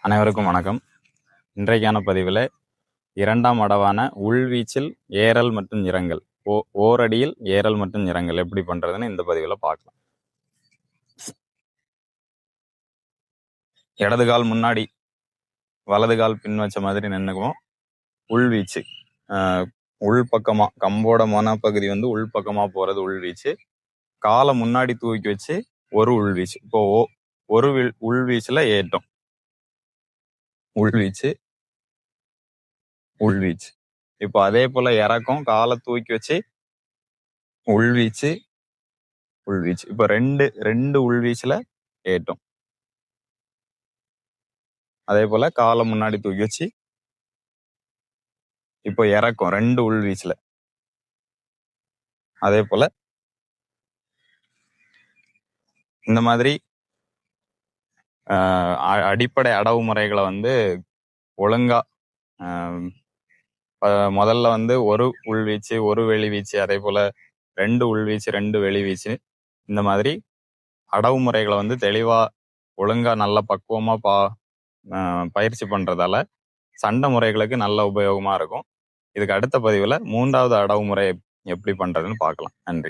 அனைவருக்கும் வணக்கம். இன்றைக்கான பதிவில் இரண்டாம் அடவான உள்வீச்சில் ஏறல் மற்றும் இறங்கல், ஓரடியில் ஏறல் மற்றும் இறங்கல் எப்படி பண்ணுறதுன்னு இந்த பதிவில் பார்க்கலாம். இடது கால் முன்னாடி வலது கால் பின் வச்ச மாதிரி நின்றுக்குவோம். உள்வீச்சு உள் பக்கமாக, கம்போட மொனப்பகுதி வந்து உள் பக்கமாக போகிறது உள்வீச்சு. காலை முன்னாடி தூக்கி வச்சு ஒரு உள்வீச்சு. இப்போ ஒரு உள்வீச்சில் ஏற்றம், உள்வீச்சு உள்வீச்சு. இப்போ அதே போல இறக்கம், காலை தூக்கி வச்சு உள்வீச்சு உள்வீச்சு. இப்போ ரெண்டு உள்வீச்சுல ஏற்றம். அதே போல காலை முன்னாடி தூக்கி வச்சு இப்போ இறக்கம், ரெண்டு உள்வீச்சுல. அதே போல இந்த மாதிரி அடிப்படை அடவு முறைகளை வந்து ஒழுங்கா முதல்ல வந்து ஒரு உள்வீச்சு ஒரு வெளிவீச்சு, அதே போல ரெண்டு உள்வீச்சு ரெண்டு வெளிவீச்சு, இந்த மாதிரி அடவு முறைகளை வந்து தெளிவா ஒழுங்கா நல்ல பக்குவமா பயிற்சி பண்றதால சண்டை முறைகளுக்கு நல்ல உபயோகமா இருக்கும். இதுக்கு அடுத்த பதிவுல 3வது அடவு முறை எப்படி பண்றதுன்னு பார்க்கலாம். நன்றி.